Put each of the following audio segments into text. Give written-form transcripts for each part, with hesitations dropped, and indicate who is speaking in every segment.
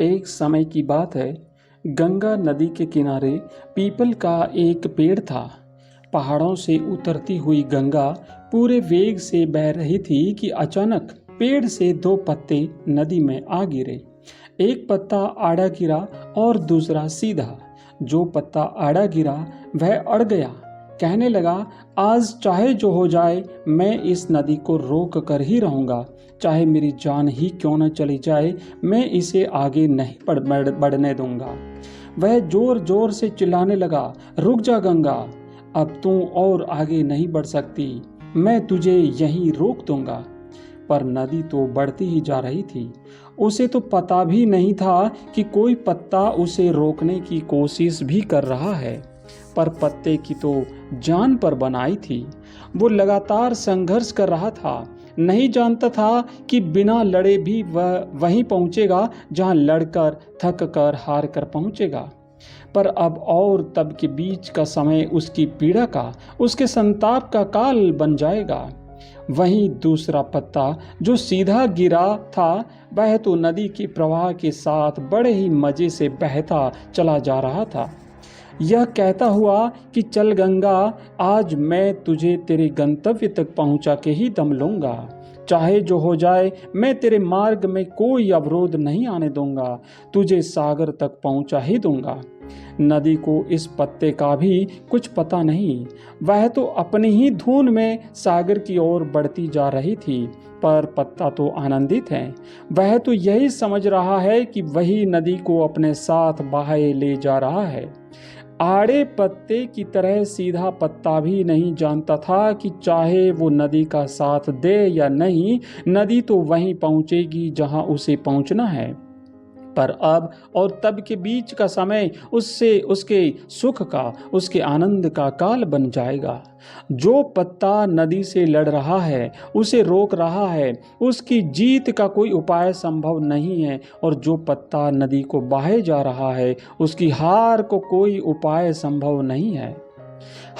Speaker 1: एक समय की बात है। गंगा नदी के किनारे पीपल का एक पेड़ था। पहाड़ों से उतरती हुई गंगा पूरे वेग से बह रही थी कि अचानक पेड़ से दो पत्ते नदी में आ गिरे। एक पत्ता आड़ा गिरा और दूसरा सीधा। जो पत्ता आड़ा गिरा वह अड़ गया। कहने लगा, आज चाहे जो हो जाए मैं इस नदी को रोक कर ही रहूंगा। चाहे मेरी जान ही क्यों न चली जाए, मैं इसे आगे नहीं बढ़ने दूंगा। वह जोर जोर से चिल्लाने लगा, रुक जा गंगा, अब तू और आगे नहीं बढ़ सकती, मैं तुझे यहीं रोक दूंगा। पर नदी तो बढ़ती ही जा रही थी। उसे तो पता भी नहीं था कि कोई पत्ता उसे रोकने की कोशिश भी कर रहा है। पर पत्ते की तो जान पर बनाई थी। वो लगातार संघर्ष कर रहा था। नहीं जानता था कि बिना लड़े भी वह वहीं पहुंचेगा जहां लड़कर थक कर हार कर पहुंचेगा। पर अब और तब के बीच का समय उसकी पीड़ा का, उसके संताप का काल बन जाएगा। वहीं दूसरा पत्ता जो सीधा गिरा था, वह तो नदी के प्रवाह के साथ बड़े ही मजे से बहता चला जा रहा था। यह कहता हुआ कि चल गंगा, आज मैं तुझे तेरे गंतव्य तक पहुंचा के ही दम लूंगा। चाहे जो हो जाए मैं तेरे मार्ग में कोई अवरोध नहीं आने दूंगा, तुझे सागर तक पहुंचा ही दूंगा। नदी को इस पत्ते का भी कुछ पता नहीं। वह तो अपनी ही धुन में सागर की ओर बढ़ती जा रही थी। पर पत्ता तो आनंदित है। वह तो यही समझ रहा है कि वही नदी को अपने साथ बहाए ले जा रहा है। आड़े पत्ते की तरह सीधा पत्ता भी नहीं जानता था कि चाहे वो नदी का साथ दे या नहीं, नदी तो वहीं पहुंचेगी जहां उसे पहुंचना है। पर अब और तब के बीच का समय उससे उसके सुख का, उसके आनंद का काल बन जाएगा। जो पत्ता नदी से लड़ रहा है, उसे रोक रहा है, उसकी जीत का कोई उपाय संभव नहीं है। और जो पत्ता नदी को बहाए जा रहा है, उसकी हार को कोई उपाय संभव नहीं है।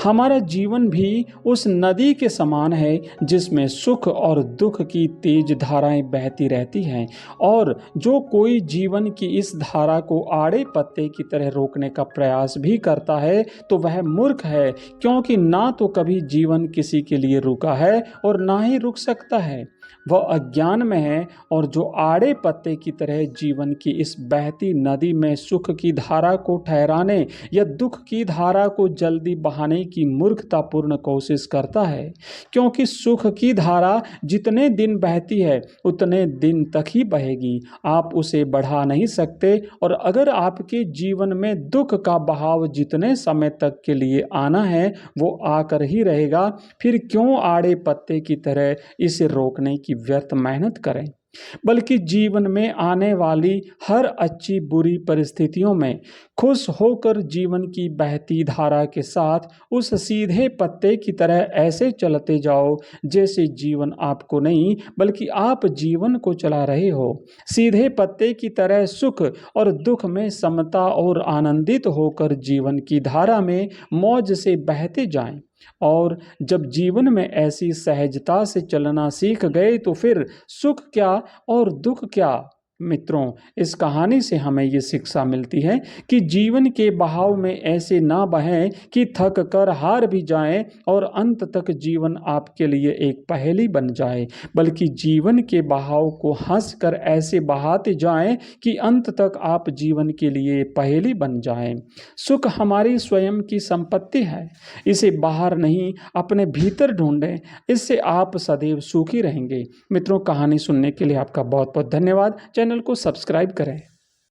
Speaker 1: हमारा जीवन भी उस नदी के समान है जिसमें सुख और दुख की तेज धाराएं बहती रहती हैं। और जो कोई जीवन की इस धारा को आड़े पत्ते की तरह रोकने का प्रयास भी करता है तो वह मूर्ख है, क्योंकि ना तो कभी जीवन किसी के लिए रुका है और ना ही रुक सकता है। वह अज्ञान में है। और जो आड़े पत्ते की तरह जीवन की इस बहती नदी में सुख की धारा को ठहराने या दुख की धारा को जल्दी बहाने की मूर्खतापूर्ण कोशिश करता है। क्योंकि सुख की धारा जितने दिन बहती है उतने दिन तक ही बहेगी, आप उसे बढ़ा नहीं सकते। और अगर आपके जीवन में दुख का बहाव जितने समय तक के लिए आना है वो आकर ही रहेगा, फिर क्यों आड़े पत्ते की तरह इसे रोकने की व्यर्थ मेहनत करें। बल्कि जीवन में आने वाली हर अच्छी बुरी परिस्थितियों में खुश होकर जीवन की बहती धारा के साथ उस सीधे पत्ते की तरह ऐसे चलते जाओ जैसे जीवन आपको नहीं बल्कि आप जीवन को चला रहे हो। सीधे पत्ते की तरह सुख और दुख में समता और आनंदित होकर जीवन की धारा में मौज से बहते जाएं। और जब जीवन में ऐसी सहजता से चलना सीख गए तो फिर सुख क्या और दुख क्या। मित्रों, इस कहानी से हमें ये शिक्षा मिलती है कि जीवन के बहाव में ऐसे ना बहें कि थक कर हार भी जाएं और अंत तक जीवन आपके लिए एक पहेली बन जाए, बल्कि जीवन के बहाव को हंसकर ऐसे बहाते जाएं कि अंत तक आप जीवन के लिए पहेली बन जाएं। सुख हमारी स्वयं की संपत्ति है, इसे बाहर नहीं अपने भीतर ढूंढें, इससे आप सदैव सुखी रहेंगे। मित्रों, कहानी सुनने के लिए आपका बहुत बहुत धन्यवाद। चैनल को सब्सक्राइब करें।